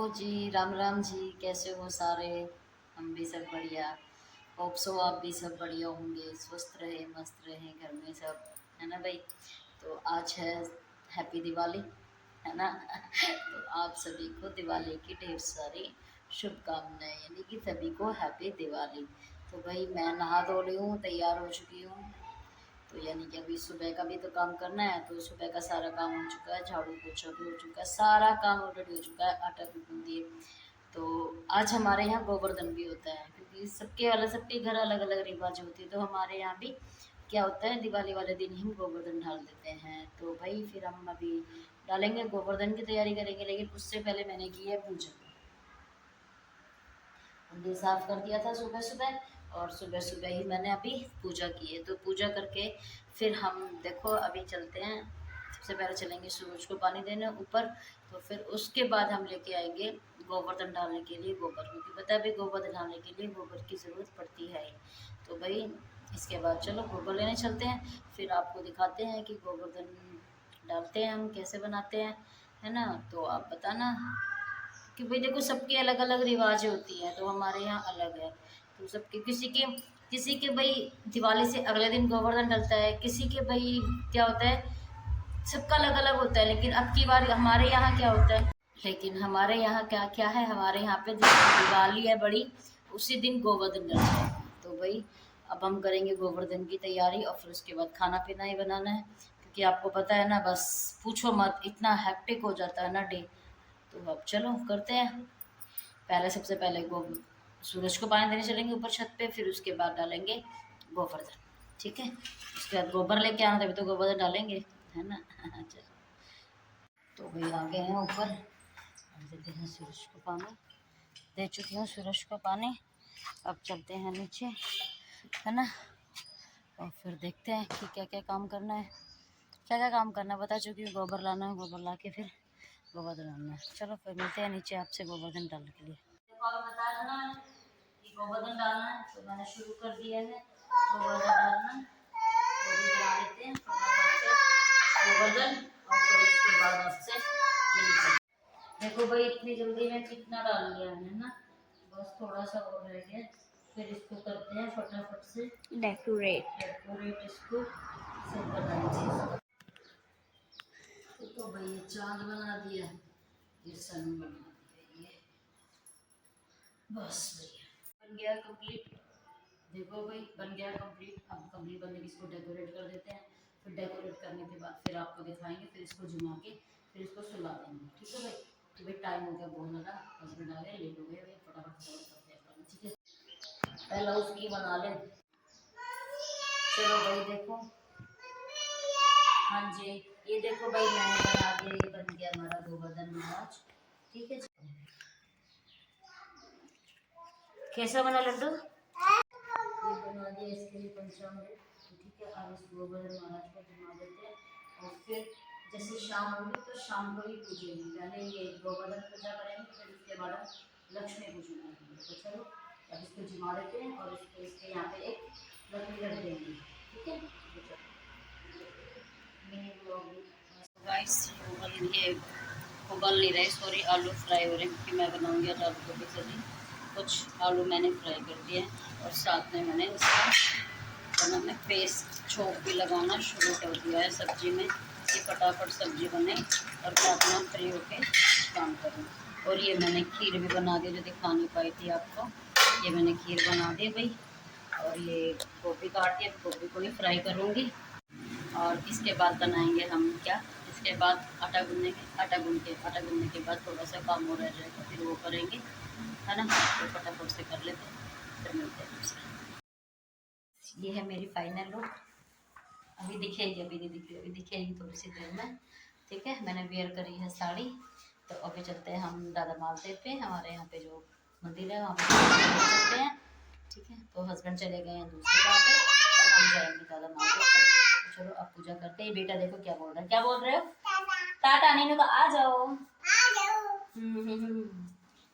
जी, राम राम जी, कैसे हो सारे? हम भी सब बढ़िया। होप सो आप भी सब बढ़िया होंगे, स्वस्थ रहे, मस्त रहे, घर में सब, है ना भाई? तो आज है हैप्पी दिवाली, है ना? तो आप सभी को दिवाली की ढेर सारी शुभकामनाएं, यानी कि सभी को हैप्पी दिवाली। तो भाई मैं नहा धो ली हूँ, तैयार हो चुकी हूँ। तो यानी कि अभी सुबह का भी तो काम करना है, तो सुबह का सारा काम हो चुका है, झाड़ू पोछा भी हो चुका है, सारा काम ऑलरेडी हो चुका है, आटा भी गूंद दिए। तो आज हमारे यहाँ गोवर्धन भी होता है, क्योंकि सबके घर अलग अलग रिवाज होती है। तो हमारे यहाँ भी क्या होता है, दिवाली वाले दिन ही हम गोवर्धन डाल देते हैं। तो भाई फिर हम अभी डालेंगे, गोवर्धन की तैयारी करेंगे, लेकिन उससे पहले मैंने की है पूजा। मंदिर साफ कर दिया था सुबह सुबह, और सुबह सुबह ही मैंने अभी पूजा की है। तो पूजा करके फिर हम देखो अभी चलते हैं। सबसे पहले चलेंगे सूरज को पानी देने ऊपर, तो फिर उसके बाद हम लेके आएंगे गोवर्धन डालने के लिए गोबर, क्योंकि पता है भाई गोबर डालने के लिए गोबर की ज़रूरत पड़ती है। तो भाई इसके बाद चलो गोबर लेने चलते हैं, फिर आपको दिखाते हैं कि गोवर्धन डालते हैं हम कैसे बनाते हैं, है ना? तो आप बताना कि भाई देखो सबकी अलग अलग रिवाज होती है, तो हमारे यहाँ अलग है। तो सबके किसी के भाई दिवाली से अगले दिन गोवर्धन डलता है, किसी के भाई क्या होता है, सबका अलग अलग होता है। लेकिन अब की बार हमारे यहाँ क्या होता है, लेकिन हमारे यहाँ क्या क्या है, हमारे यहाँ पे जिस दिन दिवाली है बड़ी, उसी दिन गोवर्धन डलता है। तो भाई अब हम करेंगे गोवर्धन की तैयारी, और फिर उसके बाद खाना पीना ही बनाना है, क्योंकि आपको पता है ना, बस पूछो मत, इतना हैक्टिक हो जाता है ना डे। तो अब चलो करते हैं। पहले सबसे पहले सूरज को पानी देने चलेंगे ऊपर छत पे, फिर उसके बाद डालेंगे गोवर्धन, ठीक है? उसके बाद गोबर लेके आना, तभी तो गोवर्धन डालेंगे, है ना? चलो तो भाई आ गए हैं ऊपर, देते हैं सूरज को पानी, दे चुकी हूँ सूरज को पानी। अब चलते हैं नीचे, है ना? और फिर देखते हैं कि क्या क्या काम करना है, क्या क्या काम करना है बता चुकी हूँ। गोबर लाना है, गोबर ला के फिर गोवर्धन डालना है। चलो फिर मिलते हैं नीचे आपसे गोवर्धन डालने के लिए। देखो आप बता देना कि गोवर्धन डालना है, तो मैंने शुरू कर दिया है गोवर्धन डालना। तो भी बना लेते हैं फटाफट से गोवर्धन, और फिर उसके बाद आपसे मिलते हैं। देखो भाई इतनी जल्दी में कितना डाल लिया है ना, बस थोड़ा सा और रह गया। फिर इसको करते हैं फटाफट से डेकोरेट इसको सब बनाएंगे। तो भाई ये चांद बना दिया, ये सन बना दिया, ये बस भैया बन गया कंप्लीट। देखो भाई बन गया कंप्लीट। अब कंप्लीट बनने की इसको डेकोरेट कर देते हैं, फिर डेकोरेट करने के बाद फिर आपको दिखाएंगे, फिर इसको जुमा के फिर इसको सुला देंगे, ठीक है भाई? तो भाई टाइम हो गया बहुत ज़्यादा, हस्बैंड आ गए, लेट हो गए भाई, फटाफट करते हैं काम, ठीक है? पहला उसकी बना ले। चलो भाई देखो, हाँ जी, ये देखो भाई मैंने बना दिया, ये बन गया हमारा गोवर्धन महाराज, ठीक है? कैसा बना लड्डू? ये बना दिया, इसके लिए पंचामृत, ठीक है? अब इस गोवर्धन महाराज को घुमा देते हैं, और फिर जैसे शाम होगी तो शाम को ही पूजेंगे। पहले ये गोवर्धन पूजा करेंगे, फिर उसके बाद हम लक्ष्मी पूजन करेंगे। तो चलो अब इसको झुमा देते हैं, और इसको इसके यहाँ पे एक लकड़ी रख देंगे, ठीक है? मिनी ब्लॉग गाइस, ये उबल नहीं रहे, सॉरी, आलू फ्राई हो रहे हैं, क्योंकि मैं बनाऊंगी आज आलू गोभी सब्जी। कुछ आलू मैंने फ्राई कर दिए हैं, और साथ में मैंने इसका मैंने पेस्ट छोंक भी लगाना शुरू कर दिया है सब्जी में, कि फटाफट सब्जी बने और अपना फ्री होके काम करूँ। और ये मैंने खीर भी बना दी, जो दिखा नहीं पाई थी आपको, ये मैंने खीर बना दी भाई। और ये गोभी काट के गोभी को भी फ्राई करूँगी, और इसके बाद बनाएंगे हम क्या, इसके बाद आटा गूंदने के बाद थोड़ा सा काम हो रह जाएगा, फिर वो करेंगे, है ना? तो फटाफट से कर लेते हैं, फिर मिलते हैं दूसरा। ये है मेरी फाइनल लुक। अभी दिखेगी, अभी नहीं दिख रही, अभी दिखेगी थोड़ी सी देर में, ठीक है? मैंने वेयर करी है साड़ी। तो अभी चलते हैं हम दादा मालदेव पे, हमारे यहाँ पे जो मंदिर है वहाँ पे चलते हैं, ठीक है? तो हस्बैंड चले गए हैं दूसरी जगह पे, और हम जाएंगे दादा मालदेव पे। तो चलो अब पूजा करते हैं। बेटा देखो क्या बोल रहा है, क्या बोल रहे हो? टाटा नहीं तो आ जाओ।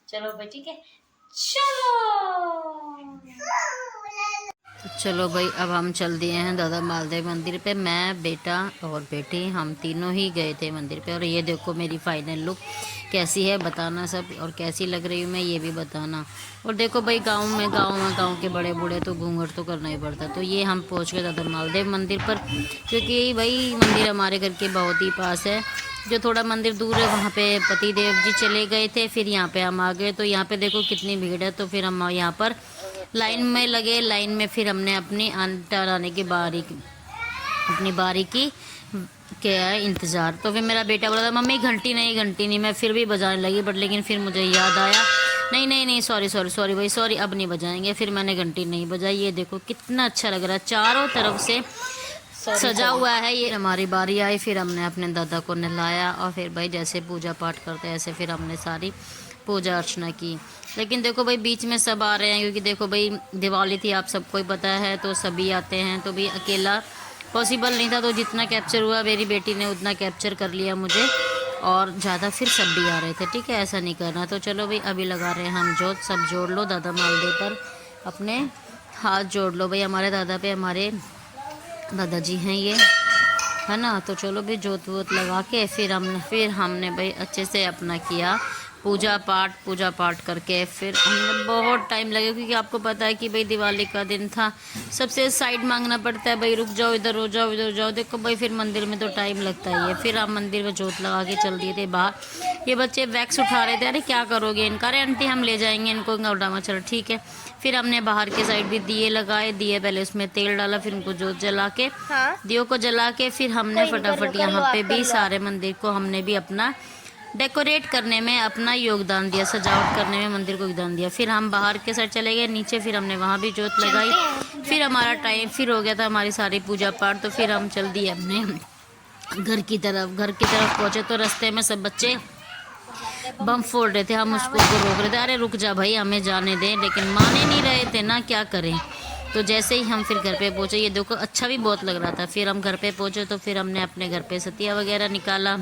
चलो भाई, ठीक है, चलो। चलो भाई, अब हम चल दिए हैं दादा मालदेव मंदिर पे। मैं, बेटा और बेटी, हम तीनों ही गए थे मंदिर पे। और ये देखो मेरी फाइनल लुक कैसी है बताना सब, और कैसी लग रही हूँ मैं ये भी बताना। और देखो भाई, गाँव के बड़े बूढ़े तो घूंघट तो करना ही पड़ता। तो ये हम पहुँच गए दादा मालदेव मंदिर पर, क्योंकि भाई मंदिर हमारे घर के बहुत ही पास है। जो थोड़ा मंदिर दूर है वहाँ पे पति देव जी चले गए थे, फिर यहाँ पे हम आ गए। तो यहाँ पे देखो कितनी भीड़ है। तो फिर हम यहाँ पर लाइन में लगे। लाइन में फिर हमने अपनी टर्न आने की अपनी बारी की क्या है इंतज़ार। तो फिर मेरा बेटा बोला था मम्मी घंटी नहीं। मैं फिर भी बजाने लगी, बट लेकिन फिर मुझे याद आया नहीं, सॉरी भाई, सॉरी, अब नहीं बजाएंगे। फिर मैंने घंटी नहीं बजाई। ये देखो कितना अच्छा लग रहा है, चारों तरफ से सजा हुआ है। ये हमारी बारी आई, फिर हमने अपने दादा को नहलाया, और फिर भाई जैसे पूजा पाठ करते हैं ऐसे फिर हमने सारी पूजा अर्चना की। लेकिन देखो भाई बीच में सब आ रहे हैं, क्योंकि देखो भाई दिवाली थी, आप सबको ही पता है, तो सभी आते हैं। तो भाई अकेला पॉसिबल नहीं था, तो जितना कैप्चर हुआ मेरी बेटी ने उतना कैप्चर कर लिया मुझे, और ज़्यादा फिर सब भी आ रहे थे। ठीक है, ऐसा नहीं करना। तो चलो भाई अभी लगा रहे हैं हम जोत। सब जोड़ लो दादा मालदेव पर, अपने हाथ जोड़ लो भाई हमारे दादा पे। हमारे दादाजी हैं ये, है ना। तो चलो भाई जोत वोत लगा के फिर हमने भाई अच्छे से अपना किया पूजा पाठ करके। फिर हमने बहुत टाइम लगे, क्योंकि आपको पता है कि भाई दिवाली का दिन था, सबसे साइड मांगना पड़ता है भाई, रुक जाओ, इधर हो जाओ, इधर जाओ। देखो भाई फिर मंदिर में तो टाइम लगता ही है। फिर हम मंदिर में जोत लगा के चल दिए थे बाहर। ये बच्चे वैक्स उठा रहे थे, अरे क्या करोगे इनका, अरे आंटी हम ले जाएंगे इनको गौडामा। चलो ठीक है। फिर हमने बाहर के साइड भी दिए लगाए, दिए पहले उसमें तेल डाला, फिर उनको जोत जला के दियो को जला के फिर हमने फटाफट यहाँ पे भी सारे मंदिर को हमने भी अपना डेकोरेट करने में अपना योगदान दिया, सजावट करने में मंदिर को योगदान दिया। फिर हम बाहर के साइड चले गए नीचे, फिर हमने वहाँ भी जोत लगाई। फिर हमारा टाइम फिर हो गया था हमारी सारी पूजा पाठ। तो फिर हम चल दिए अपने घर की तरफ पहुँचे। तो रास्ते में सब बच्चे बम फोड़ रहे थे, हम उसको रोक रहे थे, अरे रुक जा भाई हमें जाने दें, लेकिन माने नहीं रहे थे ना, क्या करें। तो जैसे ही हम फिर घर पे पहुँचे, ये देखो अच्छा भी बहुत लग रहा था। फिर हम घर पे पहुँचे तो फिर हमने अपने घर पे सतिया वगैरह निकाला,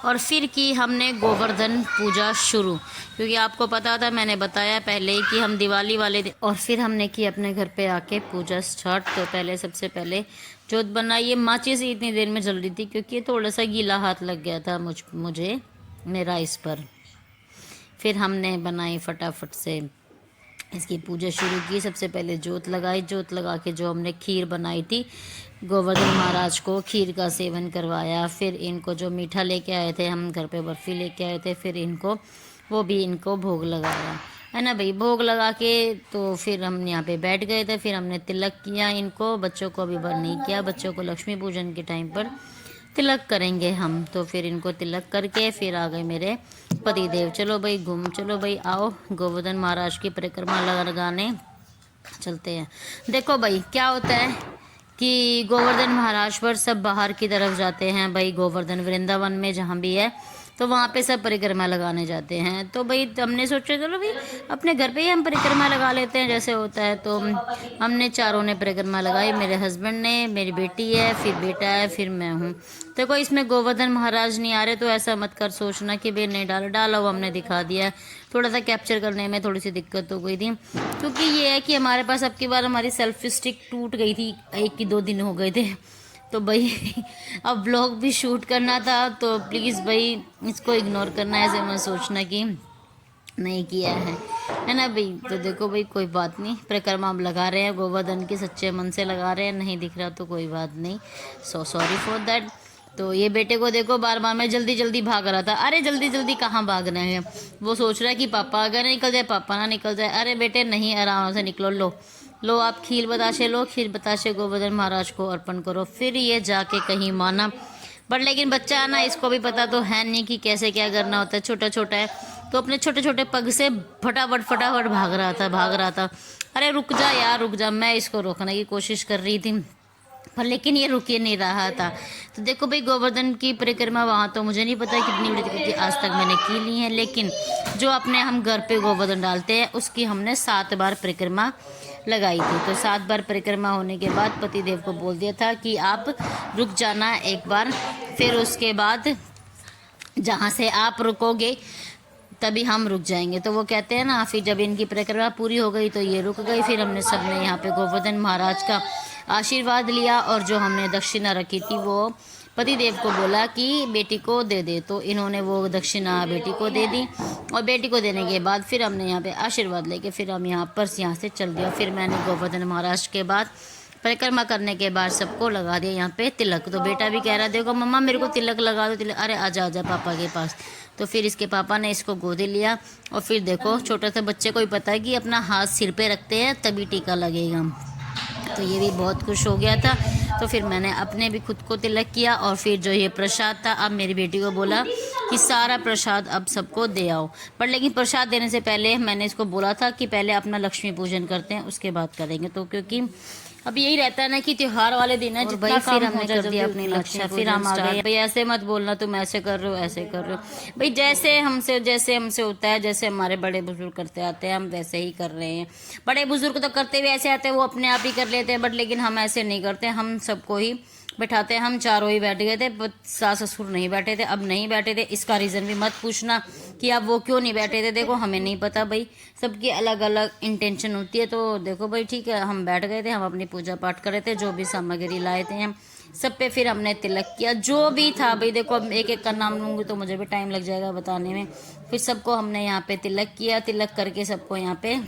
और फिर की हमने गोवर्धन पूजा शुरू, क्योंकि आपको पता था, मैंने बताया पहले ही कि हम दिवाली वाले दिन। और फिर हमने की अपने घर पे आके पूजा स्टार्ट। तो पहले सबसे पहले जोत बनाई। ये माचिस इतनी देर में जल रही थी, क्योंकि थोड़ा सा गीला हाथ लग गया था मुझे मेरा इस पर। फिर हमने बनाई फटाफट से इसकी पूजा शुरू की। सबसे पहले जोत लगाई, जोत लगा के जो हमने खीर बनाई थी, गोवर्धन महाराज को खीर का सेवन करवाया। फिर इनको जो मीठा लेके आए थे, हम घर पे बर्फ़ी लेके आए थे, फिर इनको वो भी इनको भोग लगाया, है ना भाई। भोग लगा के तो फिर हम यहाँ पे बैठ गए थे। फिर हमने तिलक किया इनको, बच्चों को अभी बर नहीं किया, बच्चों को लक्ष्मी पूजन के टाइम पर तिलक करेंगे हम। तो फिर इनको तिलक करके फिर आ गए मेरे पति देव। चलो भाई आओ गोवर्धन महाराज की परिक्रमा लगाने चलते हैं। देखो भाई क्या होता है कि गोवर्धन महाराज पर सब बाहर की तरफ जाते हैं भाई, गोवर्धन वृंदावन में जहाँ भी है, तो वहाँ पे सब परिक्रमा लगाने जाते हैं। तो भाई हमने सोचा चलो भाई अपने घर पे ही हम परिक्रमा लगा लेते हैं जैसे होता है। तो हमने चारों ने परिक्रमा लगाई, मेरे हस्बैंड ने, मेरी बेटी है, फिर बेटा है, फिर मैं हूँ। तो कोई इसमें गोवर्धन महाराज नहीं आ रहे, तो ऐसा मत कर सोचना कि भाई नहीं डाला वो हमने दिखा दिया। थोड़ा सा कैप्चर करने में थोड़ी सी दिक्कत हो गई थी, क्योंकि ये है कि हमारे पास अब की बार हमारी सेल्फी स्टिक टूट गई थी, 1 कि 2 दिन हो गए थे। तो भाई अब ब्लॉग भी शूट करना था, तो प्लीज़ भाई इसको इग्नोर करना, ऐसे मत सोचना कि नहीं किया है ना भाई। तो देखो भाई कोई बात नहीं, परिक्रमा हम लगा रहे हैं गोवर्धन की, सच्चे मन से लगा रहे हैं, नहीं दिख रहा तो कोई बात नहीं, सो सॉरी फॉर दैट। तो ये बेटे को देखो बार बार मैं जल्दी भाग रहा था, अरे जल्दी कहाँ भाग रहे हैं, वो सोच रहा है कि पापा अगर निकल जाए, पापा ना निकल जाए। अरे बेटे नहीं, आराम से निकलो, लो आप खीर बताशे गोवर्धन महाराज को अर्पण करो, फिर ये जाके कहीं माना। बट लेकिन बच्चा है ना, इसको भी पता तो है नहीं कि कैसे क्या करना होता है, छोटा है, तो अपने छोटे पग से फटाफट भाग रहा था। अरे रुक जा यार रुक जा, मैं इसको रोकने की कोशिश कर रही थी, पर लेकिन ये रुक ही नहीं रहा था। तो देखो भाई गोवर्धन की परिक्रमा वहाँ तो मुझे नहीं पता कितनी बड़ी थी, आज तक मैंने की नहीं है, लेकिन जो अपने हम घर पे गोवर्धन डालते हैं उसकी हमने 7 बार परिक्रमा लगाई थी। तो 7 बार परिक्रमा होने के बाद पतिदेव को बोल दिया था कि आप रुक जाना एक बार, फिर उसके बाद जहाँ से आप रुकोगे तभी हम रुक जाएंगे। तो वो कहते हैं ना, फिर जब इनकी परिक्रमा पूरी हो गई तो ये रुक गई। फिर हमने सबने यहाँ पे गोवर्धन महाराज का आशीर्वाद लिया, और जो हमने दक्षिणा रखी थी वो पतिदेव को बोला कि बेटी को दे दे, तो इन्होंने वो दक्षिणा बेटी को दे दी। और बेटी को देने के बाद फिर हमने यहाँ पे आशीर्वाद लेके फिर हम यहाँ से चल दिया। फिर मैंने गोवर्धन महाराज के बाद परिक्रमा करने के बाद सबको लगा दिया यहाँ पे तिलक। तो बेटा भी कह रहा देखो मम्मा मेरे को तिलक लगा दो, तिलक। अरे आजा आजा पापा के पास। तो फिर इसके पापा ने इसको गोदी लिया, और फिर देखो छोटे से बच्चे को ही पता है कि अपना हाथ सिर पे रखते हैं तभी टीका लगेगा। तो ये भी बहुत खुश हो गया था। तो फिर मैंने अपने भी खुद को तिलक किया, और फिर जो ये प्रसाद था, अब मेरी बेटी को बोला कि सारा प्रसाद अब सबको दे आओ। पर लेकिन प्रसाद देने से पहले मैंने इसको बोला था कि पहले अपना लक्ष्मी पूजन करते हैं, उसके बाद करेंगे। तो क्योंकि अब यही रहता है ना कि त्योहार वाले दिन है, जितना फिर हमने कर दिया अपनी लक्ष्मी। फिर हम आ गए, भाई ऐसे मत बोलना तुम ऐसे कर रहे हो ऐसे कर रहे हो। भाई जैसे हमसे होता है, जैसे हमारे बड़े बुजुर्ग करते आते हैं हम वैसे ही कर रहे हैं। बड़े बुजुर्ग तो करते हुए ऐसे आते हैं, वो अपने आप ही कर लेते हैं, बट लेकिन हम ऐसे नहीं करते, हम सबको ही बैठाते हैं। हम चारों ही बैठ गए थे, सास ससुर नहीं बैठे थे। अब नहीं बैठे थे इसका रीज़न भी मत पूछना कि अब वो क्यों नहीं बैठे थे। देखो हमें नहीं पता भाई, सबकी अलग अलग इंटेंशन होती है। तो देखो भाई ठीक है, हम बैठ गए थे, हम अपनी पूजा पाठ कर रहे थे, जो भी सामग्री लाए थे हम सब पे फिर हमने तिलक किया जो भी था। भाई देखो अब एक एक का नाम लूँगी तो मुझे भी टाइम लग जाएगा बताने में। फिर सबको हमने यहाँ पे तिलक किया, तिलक करके सबको यहाँ पे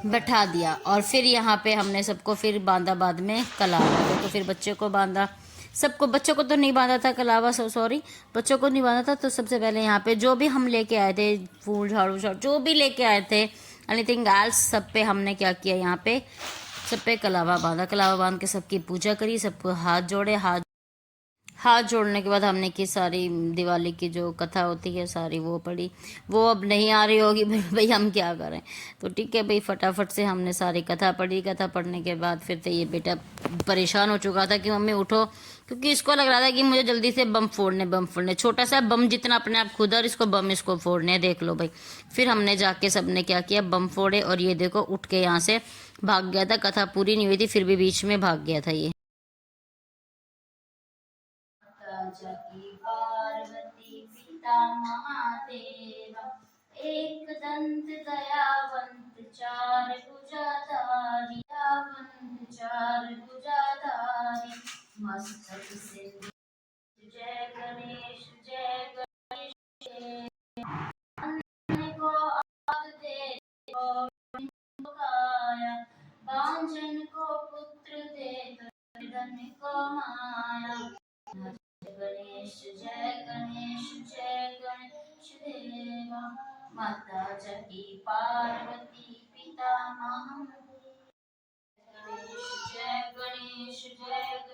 बैठा दिया, और फिर यहाँ पे हमने सबको फिर बांधा बाद में कलावा। तो फिर बच्चे को बांधा, सबको, बच्चों को तो नहीं बांधा था कलावा, सॉरी बच्चों को नहीं बांधा था। तो सबसे पहले यहाँ पे जो भी हम लेके आए थे, फूल झाड़ू जो भी लेके आए थे, एनीथिंग एल्स, सब पे हमने क्या किया, यहाँ पे सब पे कलावा बांधा। कलावा बांध के सबकी पूजा करी, सबको हाथ जोड़े। हाथ जोड़ने के बाद हमने की सारी दिवाली की जो कथा होती है सारी वो पढ़ी। वो अब नहीं आ रही होगी भाई हम क्या करें। तो ठीक है भाई, फटाफट से हमने सारी कथा पढ़ी। कथा पढ़ने के बाद फिर तो ये बेटा परेशान हो चुका था कि मम्मी उठो, क्योंकि इसको लग रहा था कि मुझे जल्दी से बम फोड़ने, छोटा सा बम जितना अपने आप खुद, और इसको बम इसको फोड़ने, देख लो भाई। फिर हमने जाके सबने क्या किया, बम फोड़े, और ये देखो उठ के यहाँ से भाग गया था। कथा पूरी नहीं हुई थी फिर भी बीच में भाग गया था ये। जकी पार्वती पिता महादेव, एक दंत दयावंत चार भुजाधारी, मस्तक से जय गणेश को आद दे बांझन को पुत्र दे, धन को माया। जय गणेश देवा, माता जकी पार्वती पिता महादेव। जय गणेश देवा,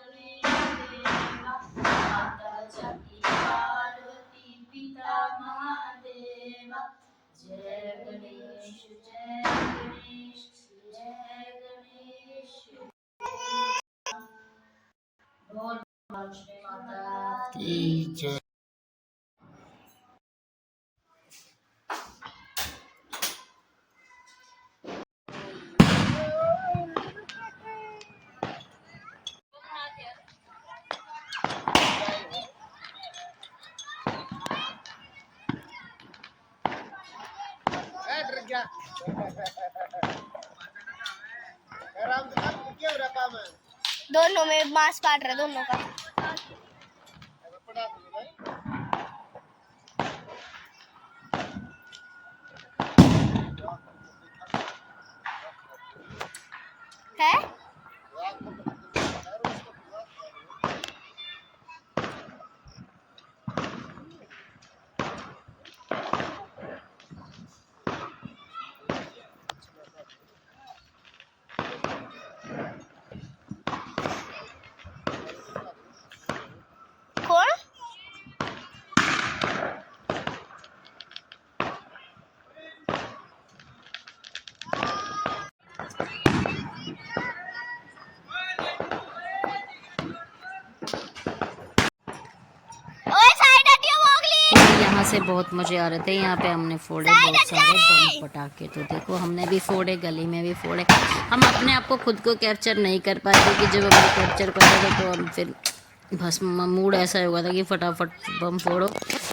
माता जकी पार्वती पिता महादेवा। जय गणेश बोल लक्ष्मी माता की जय। दोनों में मांस काट रहे दोनों का। है कौन? यहाँ से बहुत मजे आ रहे थे। यहाँ पे हमने फोड़े बहुत सारे बम पटाखे। तो देखो हमने भी फोड़े, गली में भी फोड़े। हम अपने आप को खुद को कैप्चर नहीं कर पाए, क्योंकि जब हमने कैप्चर कर रहे थे तो हम फिर बस मूड ऐसा हुआ था कि फटाफट बम फोड़ो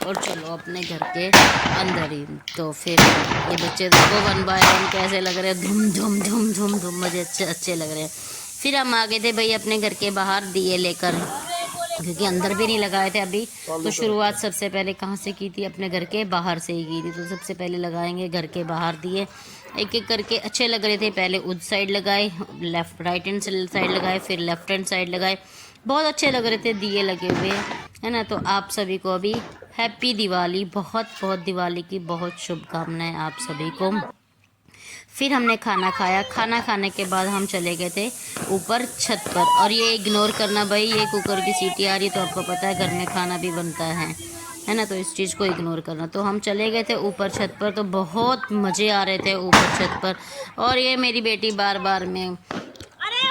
और चलो अपने घर के अंदर ही। तो फिर ये बच्चे देखो 1 बाय 1 कैसे लग रहे हैं, धुम धुम धुम धुम धुम, मुझे अच्छे अच्छे लग रहे हैं। फिर हम आ गए थे भाई अपने घर के बाहर दिए लेकर, क्योंकि अंदर भी नहीं लगाए थे अभी। तो शुरुआत सबसे पहले कहाँ से की थी, अपने घर के बाहर से ही की थी। तो सबसे पहले लगाएंगे घर के बाहर दिए, एक एक करके अच्छे लग रहे थे। पहले उस साइड लगाए, लेफ्ट राइट हैंड साइड लगाए, फिर लेफ्ट हैंड साइड लगाए, बहुत अच्छे लग रहे थे दिए लगे हुए, है ना। तो आप सभी को अभी हैप्पी दिवाली, बहुत बहुत दिवाली की बहुत शुभकामनाएं आप सभी को। फिर हमने खाना खाया, खाना खाने के बाद हम चले गए थे ऊपर छत पर। और ये इग्नोर करना भाई, ये कुकर की सीटी आ रही, तो आपको पता है घर में खाना भी बनता है ना, तो इस चीज़ को इग्नोर करना। तो हम चले गए थे ऊपर छत पर, तो बहुत मज़े आ रहे थे ऊपर छत पर। और ये मेरी बेटी बार बार में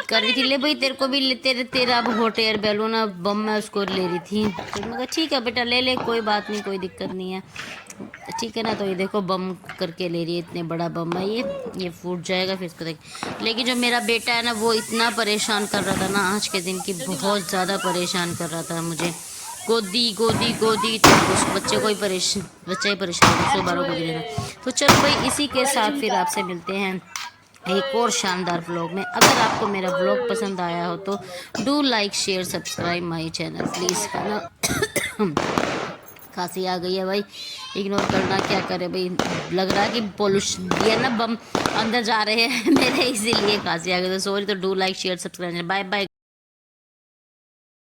कर रही थी, ले भाई तेरे को भी तेरा अब हॉट एयर बैलून बम मैं उसको ले रही थी। तो मैं कहा ठीक है बेटा ले ले, कोई बात नहीं, कोई दिक्कत नहीं है, ठीक है ना। तो ये देखो बम करके ले रही है, इतने बड़ा बम है ये फूट जाएगा फिर इसको देख। लेकिन जो मेरा बेटा है ना, वो इतना परेशान कर रहा था ना आज के दिन की, बहुत ज़्यादा परेशान कर रहा था मुझे, गोदी गोदी गोदी। तो उस बच्चे को ही बच्चा ही परेशान, 112 गोदी लेना। तो चलो भाई इसी के साथ फिर आपसे मिलते हैं एक और शानदार व्लॉग में। अगर आपको मेरा व्लॉग पसंद आया हो तो do like share subscribe my channel please, है ना। खांसी आ गई है भाई, इग्नोर करना, क्या करे भाई, लग रहा है कि पोल्यूशन ये ना बम अंदर जा रहे हैं मेरे, इसीलिए खांसी आ गई। तो सॉरी, तो do like share subscribe, bye bye.